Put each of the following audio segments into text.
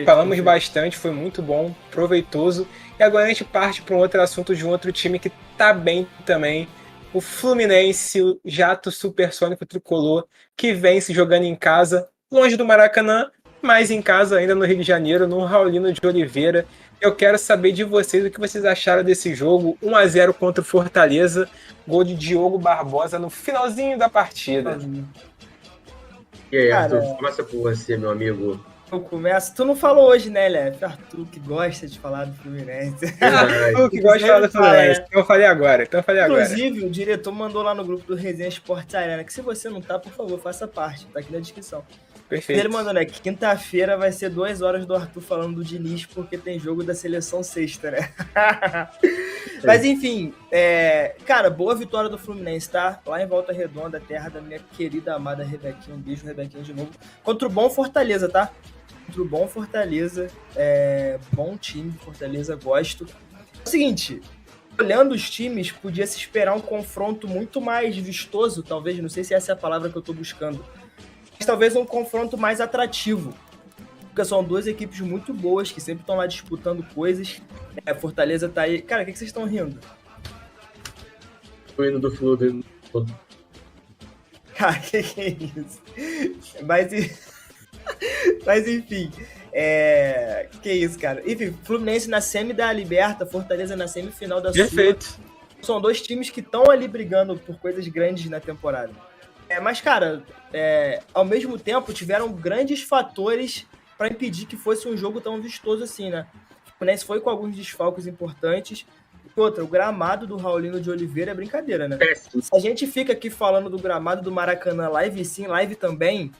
Falamos Perfeito. bastante, foi muito bom, proveitoso. E agora a gente parte para um outro assunto de um outro time que tá bem também. O Fluminense, o Jato Supersônico Tricolor, que vem se jogando em casa, longe do Maracanã, mas em casa ainda no Rio de Janeiro, no Raulino de Oliveira. Eu quero saber de vocês o que vocês acharam desse jogo. 1-0 contra o Fortaleza, gol de Diogo Barbosa no finalzinho da partida. E aí, Arthur, Cara, começa por você, meu amigo. eu começo. Tu não falou hoje, né, Lefe? Arthur, que gosta de falar do Fluminense. Verdade. Tu que gosta de falar do Fluminense. Então eu falei agora. Inclusive, o diretor mandou lá no grupo do Resenha Esportes Arena, que se você não tá, por favor, faça parte, tá aqui na descrição. Perfeito. Ele mandou, né, que quinta-feira vai ser 2 horas do Arthur falando do Diniz, porque tem jogo da seleção sexta, né? Mas enfim, cara, boa vitória do Fluminense, tá? Lá em Volta Redonda, terra da minha querida amada Rebequinha. Um beijo, Rebequinha, de novo. Contra o bom Fortaleza, tá? Contra o bom Fortaleza. Bom time, Fortaleza, gosto. É o seguinte, olhando os times, podia se esperar um confronto muito mais vistoso, talvez, não sei se essa é a palavra que eu tô buscando, mas talvez um confronto mais atrativo, porque são duas equipes muito boas, que sempre estão lá disputando coisas. Fortaleza tá aí... Cara, o que vocês estão rindo? Tô indo do Flu. Cara, que é isso? Mas enfim, que isso, cara. Enfim, Fluminense na semi da Liberta, Fortaleza na semifinal da Sul. Perfeito. São dois times que estão ali brigando por coisas grandes na temporada. Mas, cara, ao mesmo tempo, tiveram grandes fatores para impedir que fosse um jogo tão vistoso assim, né? O Fluminense foi com alguns desfalques importantes. E outra, o gramado do Raulino de Oliveira é brincadeira, né? Se a gente fica aqui falando do gramado do Maracanã live sim, live também,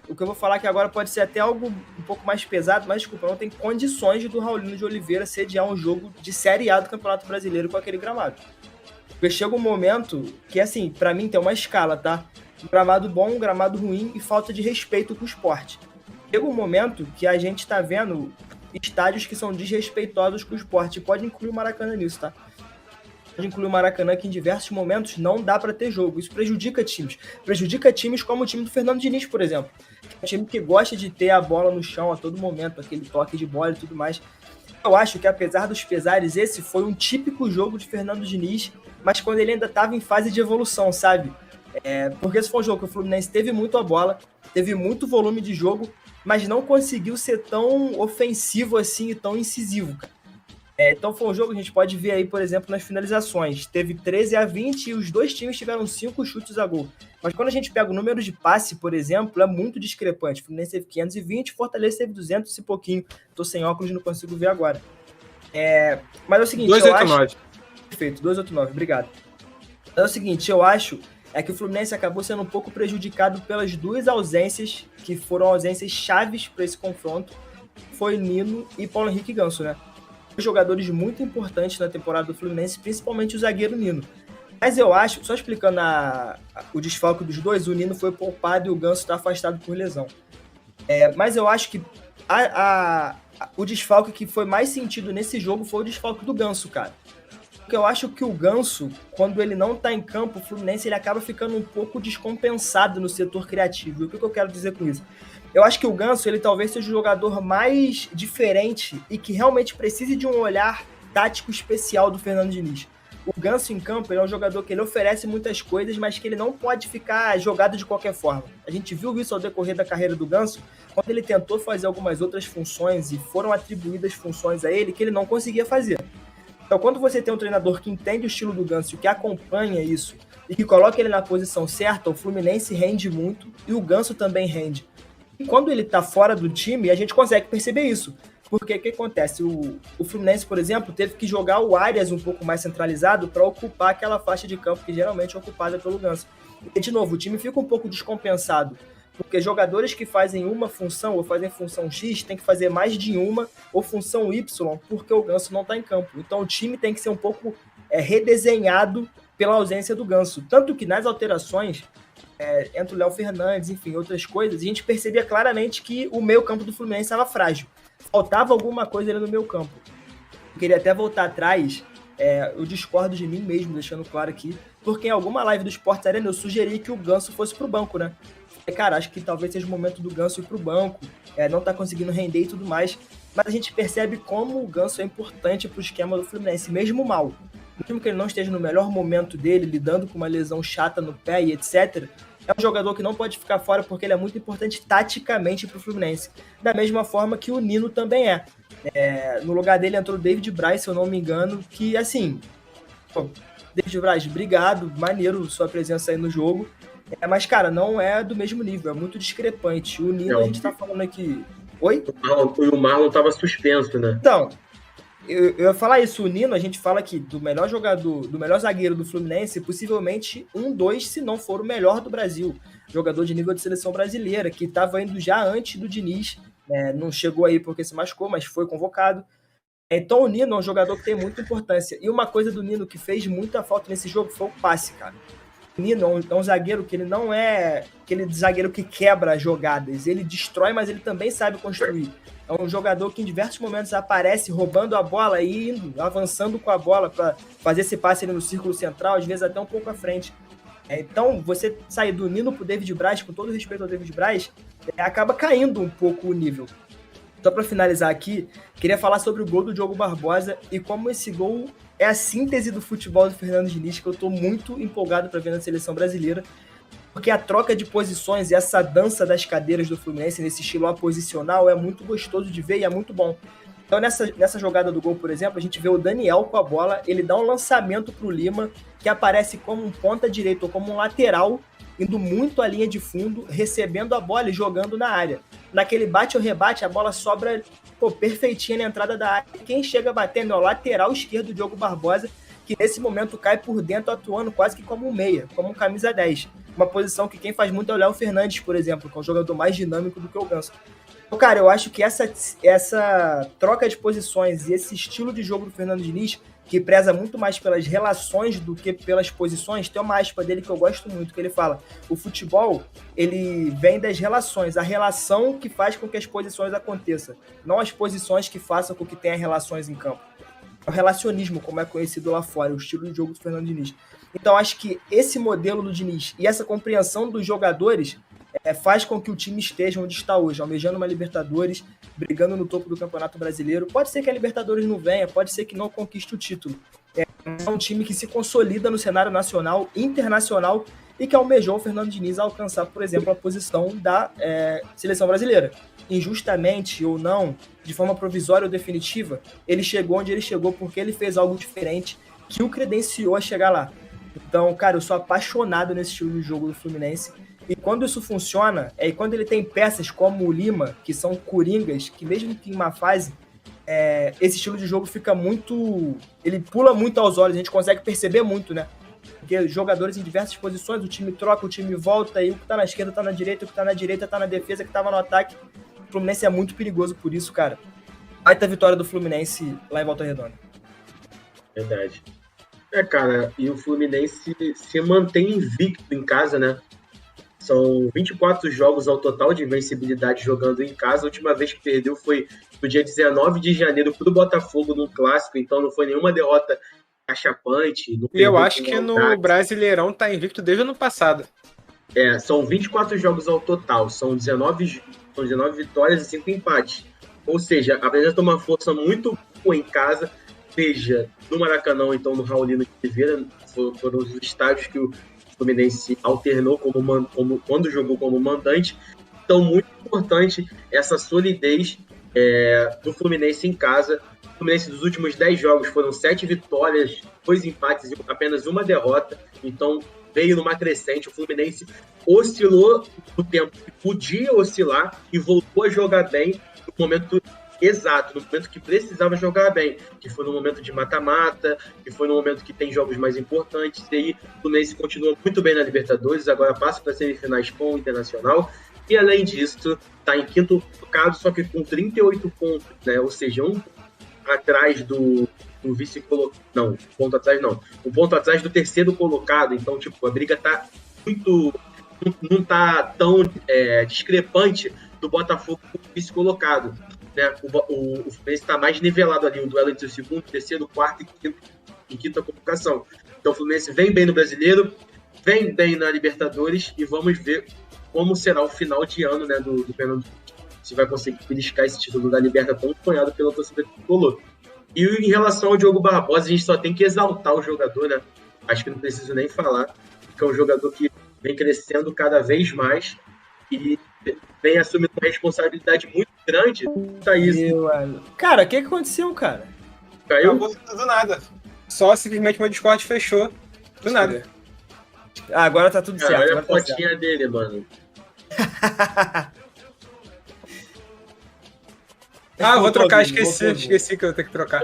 o que eu vou falar aqui agora pode ser até algo um pouco mais pesado, mas desculpa, não tem condições do Raulino de Oliveira sediar um jogo de Série A do Campeonato Brasileiro com aquele gramado. Porque chega um momento que, assim, pra mim tem uma escala, tá? Um gramado bom, um gramado ruim e falta de respeito com o esporte. Chega um momento que a gente tá vendo estádios que são desrespeitosos com o esporte. E pode incluir o Maracanã nisso, tá? Pode incluir o Maracanã que em diversos momentos não dá pra ter jogo. Isso prejudica times. Prejudica times como o time do Fernando Diniz, por exemplo. É um time que gosta de ter a bola no chão a todo momento, aquele toque de bola e tudo mais. Eu acho que, apesar dos pesares, esse foi um típico jogo de Fernando Diniz, mas quando ele ainda estava em fase de evolução, sabe? Porque esse foi um jogo que o Fluminense teve muito a bola, teve muito volume de jogo, mas não conseguiu ser tão ofensivo assim e tão incisivo, cara. Então foi um jogo que a gente pode ver aí, por exemplo, nas finalizações. Teve 13-20 e os dois times tiveram 5 chutes a gol. Mas quando a gente pega o número de passe, por exemplo, é muito discrepante. O Fluminense teve 520, Fortaleza teve 200 e pouquinho. Tô sem óculos, não consigo ver agora. Mas é o seguinte, 289. eu acho... Perfeito, 289, obrigado. É o seguinte, eu acho que o Fluminense acabou sendo um pouco prejudicado pelas duas ausências, que foram ausências chaves para esse confronto. Foi Nino e Paulo Henrique Ganso, né? Jogadores muito importantes na temporada do Fluminense, principalmente o zagueiro Nino. Mas eu acho, só explicando o desfalque dos dois, o Nino foi poupado e o Ganso está afastado por lesão. Mas eu acho que o desfalque que foi mais sentido nesse jogo foi o desfalque do Ganso, cara. Porque eu acho que o Ganso, quando ele não tá em campo, o Fluminense ele acaba ficando um pouco descompensado no setor criativo. E o que eu quero dizer com isso? Eu acho que o Ganso, ele talvez seja o jogador mais diferente e que realmente precise de um olhar tático especial do Fernando Diniz. O Ganso em campo, ele é um jogador que ele oferece muitas coisas, mas que ele não pode ficar jogado de qualquer forma. A gente viu isso ao decorrer da carreira do Ganso, quando ele tentou fazer algumas outras funções e foram atribuídas funções a ele que ele não conseguia fazer. Então, quando você tem um treinador que entende o estilo do Ganso, que acompanha isso e que coloca ele na posição certa, o Fluminense rende muito e o Ganso também rende. E quando ele tá fora do time, a gente consegue perceber isso. Porque o que acontece? O Fluminense, por exemplo, teve que jogar o Arias um pouco mais centralizado para ocupar aquela faixa de campo que geralmente é ocupada pelo Ganso. E, de novo, o time fica um pouco descompensado. Porque jogadores que fazem uma função ou fazem função X tem que fazer mais de uma ou função Y porque o Ganso não está em campo. Então o time tem que ser um pouco redesenhado pela ausência do Ganso. Tanto que nas alterações, entre o Léo Fernandes, enfim, outras coisas, a gente percebia claramente que o meio campo do Fluminense estava frágil. Faltava alguma coisa ali no meio campo. Eu queria até voltar atrás, eu discordo de mim mesmo, deixando claro aqui, porque em alguma live do Esportes Arena eu sugeri que o Ganso fosse pro banco, né? Cara, acho que talvez seja o momento do Ganso ir pro banco. não tá conseguindo render e tudo mais, mas a gente percebe como o Ganso é importante pro esquema do Fluminense, mesmo mal. Mesmo que ele não esteja no melhor momento dele, lidando com uma lesão chata no pé e etc., é um jogador que não pode ficar fora porque ele é muito importante taticamente pro Fluminense. Da mesma forma que o Nino também é. No lugar dele entrou o David Braz, se eu não me engano, que assim... Pô, David Braz, obrigado, maneiro sua presença aí no jogo. Mas, cara, não é do mesmo nível, é muito discrepante. O Nino, a gente tá falando aqui... Oi? O Marlon tava suspenso, né? Então, eu ia falar isso. O Nino, a gente fala que do melhor jogador, do melhor zagueiro do Fluminense, possivelmente 2, se não for o melhor do Brasil. Jogador de nível de seleção brasileira, que estava indo já antes do Diniz, não chegou aí porque se machucou, mas foi convocado. Então o Nino é um jogador que tem muita importância. E uma coisa do Nino que fez muita falta nesse jogo foi o passe, cara. O Nino é um zagueiro que ele não é aquele zagueiro que quebra jogadas. Ele destrói, mas ele também sabe construir. É um jogador que em diversos momentos aparece roubando a bola e indo, avançando com a bola para fazer esse passe ali no círculo central, às vezes até um pouco à frente. Então, você sair do Nino pro David Braz, com todo respeito ao David Braz, acaba caindo um pouco o nível. Só para finalizar aqui, queria falar sobre o gol do Diogo Barbosa e como esse gol é a síntese do futebol do Fernando Diniz, que eu estou muito empolgado para ver na seleção brasileira, porque a troca de posições e essa dança das cadeiras do Fluminense nesse estilo aposicional é muito gostoso de ver e é muito bom. Então nessa jogada do gol, por exemplo, a gente vê o Daniel com a bola, ele dá um lançamento para o Lima, que aparece como um ponta direito ou como um lateral, indo muito à linha de fundo, recebendo a bola e jogando na área. Naquele bate ou rebate, a bola sobra perfeitinha na entrada da área. Quem chega batendo é o lateral esquerdo, Diogo Barbosa, que nesse momento cai por dentro, atuando quase que como um meia, como um camisa 10. Uma posição que quem faz muito é o Léo Fernandes, por exemplo, que é um jogador mais dinâmico do que o Ganso. Então, cara, eu acho que essa troca de posições e esse estilo de jogo do Fernando Diniz, que preza muito mais pelas relações do que pelas posições, tem uma aspa dele que eu gosto muito, que ele fala: o futebol, ele vem das relações, a relação que faz com que as posições aconteçam, não as posições que façam com que tenha relações em campo. O relacionismo, como é conhecido lá fora, o estilo de jogo do Fernando Diniz. Então, acho que esse modelo do Diniz e essa compreensão dos jogadores faz com que o time esteja onde está hoje, almejando uma Libertadores, brigando no topo do Campeonato Brasileiro. Pode ser que a Libertadores não venha, pode ser que não conquiste o título. É um time que se consolida no cenário nacional, internacional, e que almejou o Fernando Diniz a alcançar, por exemplo, a posição da seleção brasileira. Injustamente ou não, de forma provisória ou definitiva, ele chegou onde ele chegou porque ele fez algo diferente que o credenciou a chegar lá. Então, cara, eu sou apaixonado nesse estilo de jogo do Fluminense. E quando isso funciona, quando ele tem peças como o Lima, que são coringas, que mesmo que em uma fase, esse estilo de jogo fica muito... Ele pula muito aos olhos, a gente consegue perceber muito, né? Porque jogadores em diversas posições, o time troca, o time volta, e o que tá na esquerda tá na direita, o que tá na direita tá na defesa, que tava no ataque. O Fluminense é muito perigoso por isso, cara. Baita vitória do Fluminense lá em Volta Redonda. Verdade. Cara, e o Fluminense se mantém invicto em casa, né? São 24 jogos ao total de invencibilidade jogando em casa. A última vez que perdeu foi no dia 19 de janeiro pro Botafogo no Clássico, então não foi nenhuma derrota acachapante. E eu acho que no Brasileirão tá invicto desde o ano passado. São 24 jogos ao total, são 19 vitórias e 5 empates. Ou seja, apresenta uma força muito boa em casa, seja no Maracanã ou então no Raulino de Oliveira, foram os estádios que o Fluminense alternou quando jogou como mandante. Então, muito importante essa solidez do Fluminense em casa. O Fluminense dos últimos 10 jogos foram 7 vitórias, 2 empates e apenas uma derrota. Então, veio numa crescente. O Fluminense oscilou no tempo que podia oscilar e voltou a jogar bem no momento exato, no momento que precisava jogar bem, que foi no momento de mata-mata, que foi no momento que tem jogos mais importantes. E aí o Fluminense continua muito bem na Libertadores, agora passa para semifinais com o Internacional. E além disso, está em quinto colocado, só que com 38 pontos, né? Ou seja, um atrás do vice-colocado. Não, um ponto atrás não. Um ponto atrás do terceiro colocado. Então, tipo, a briga tá muito. Não tá tão discrepante do Botafogo com o vice-colocado. Né? O Fluminense está mais nivelado ali, o duelo entre o segundo, terceiro, quarto e quinta colocação. Então, o Fluminense vem bem no Brasileiro, vem bem na Libertadores, e vamos ver como será o final de ano, né, do Fernando. se vai conseguir beliscar esse título da Libertadores tão sonhado pela torcida tricolor. E em relação ao Diogo Barbosa, a gente só tem que exaltar o jogador, né? Acho que não preciso nem falar, que é um jogador que vem crescendo cada vez mais e vem assumindo uma responsabilidade muito grande. Tá isso. Cara, o que aconteceu, cara? Caiu? Acabou do nada. Só simplesmente meu Discord fechou. Do nada. Agora tá tudo certo. Olha a fotinha dele, mano. Vou trocar, esqueci que eu tenho que trocar.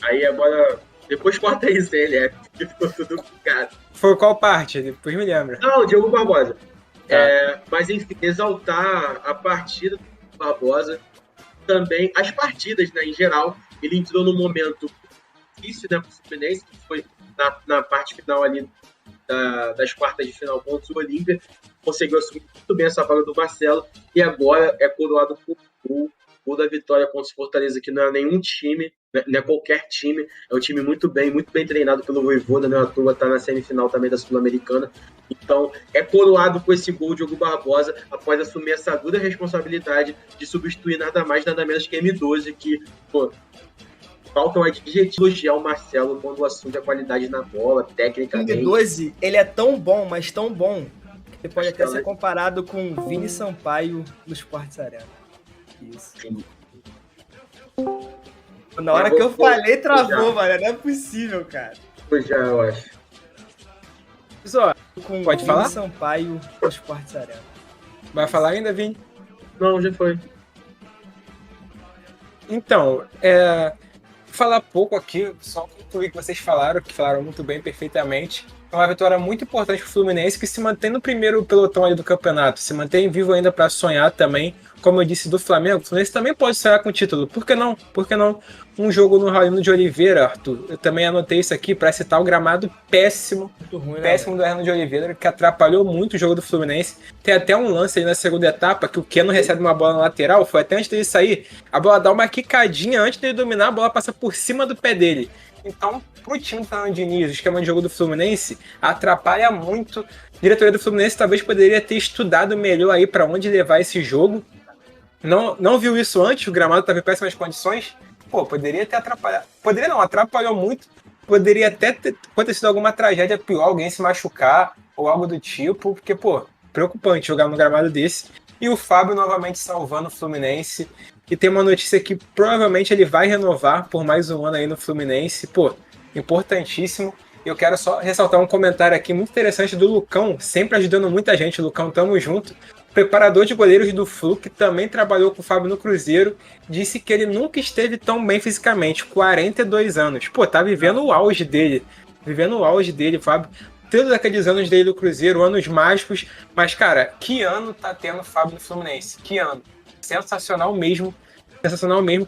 Aí agora, depois corta isso aí, porque ficou tudo caro. Foi qual parte? Depois me lembra. Não, Diogo Barbosa. Mas enfim, exaltar a partida do Barbosa, também as partidas, né, em geral. Ele entrou num momento difícil, né, pro Fluminense, que foi na parte final ali das quartas de final contra o Olímpia, conseguiu assumir muito bem essa vaga do Marcelo, e agora é coroado por gol da vitória contra o Fortaleza, que não é nenhum time, não é qualquer time, é um time muito bem treinado pelo Vojvoda, né, à toa tá na semifinal também da Sul-Americana. Então, é coroado com esse gol de Diogo Barbosa, após assumir essa dura responsabilidade de substituir nada mais, nada menos que M12, que, pô, faltam adjetivos elogiar o Marcelo quando assume a qualidade na bola, tecnicamente. M12, ele é tão bom, mas tão bom, que ele pode até ser comparado com o Vini Sampaio no Sports Arena. Isso. Sim. Na hora que eu falei, travou, mano. Não é possível, cara. Eu acho. Pessoal, Com pode falar? Vini Sampaio no Sports Arena. Vai falar ainda, Vini? Não, já foi. Então, falar pouco aqui, só concluir o que vocês falaram, que falaram muito bem, perfeitamente. É uma vitória muito importante para o Fluminense, que se mantém no primeiro pelotão ali do campeonato, se mantém vivo ainda para sonhar também. Como eu disse do Flamengo, o Fluminense também pode sonhar com o título. Por que não? Por que não? Um jogo no Raulino de Oliveira, Arthur. Eu também anotei isso aqui para citar o gramado péssimo, muito ruim, péssimo do Raulino de Oliveira, que atrapalhou muito o jogo do Fluminense. Tem até um lance ali na segunda etapa que o Keno recebe uma bola na lateral, foi até antes dele sair. A bola dá uma quicadinha antes dele dominar, a bola passa por cima do pé dele. Então, pro time do Fernando Diniz, o esquema de jogo do Fluminense atrapalha muito. A diretoria do Fluminense talvez poderia ter estudado melhor aí para onde levar esse jogo. Não viu isso antes, o gramado estava em péssimas condições. Pô, poderia ter atrapalhado. Poderia não, atrapalhou muito. Poderia até ter acontecido alguma tragédia pior, alguém se machucar ou algo do tipo. Porque, pô, preocupante jogar num gramado desse. E o Fábio novamente salvando o Fluminense. E tem uma notícia que provavelmente ele vai renovar por mais um ano aí no Fluminense. Pô, importantíssimo. Eu quero só ressaltar um comentário aqui muito interessante do Lucão, sempre ajudando muita gente. Lucão, tamo junto. Preparador de goleiros do Flu, que também trabalhou com o Fábio no Cruzeiro, disse que ele nunca esteve tão bem fisicamente, 42 anos. Pô, tá vivendo o auge dele. Fábio. Todos aqueles anos dele do Cruzeiro, anos mágicos. Mas, cara, que ano tá tendo o Fábio no Fluminense? Que ano? Sensacional mesmo,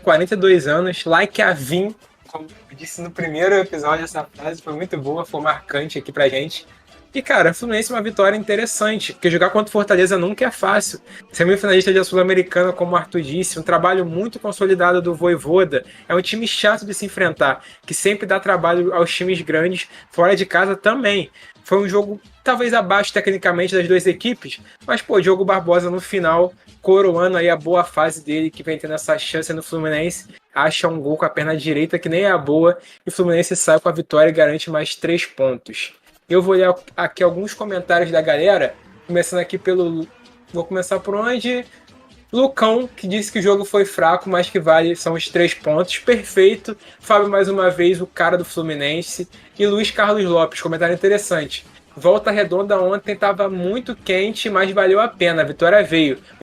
42 anos, like a Vim, como eu disse no primeiro episódio, essa frase foi muito boa, foi marcante aqui pra gente. E, cara, o Fluminense é uma vitória interessante, porque jogar contra o Fortaleza nunca é fácil. Semifinalista da Sul-Americana, como o Arthur disse, um trabalho muito consolidado do Vojvoda, é um time chato de se enfrentar, que sempre dá trabalho aos times grandes, fora de casa também. Foi um jogo talvez abaixo tecnicamente das duas equipes, mas, pô, Diogo Barbosa no final, coroando aí a boa fase dele, que vem tendo essa chance no Fluminense, acha um gol com a perna direita que nem é a boa, e o Fluminense sai com a vitória e garante mais 3 pontos. Eu vou ler aqui alguns comentários da galera, começando aqui pelo... Vou começar por onde? Lucão, que disse que o jogo foi fraco, mas que vale são os 3 pontos. Perfeito. Fábio, mais uma vez, o cara do Fluminense. E Luiz Carlos Lopes, comentário interessante. Volta Redonda ontem estava muito quente, mas valeu a pena. A vitória veio.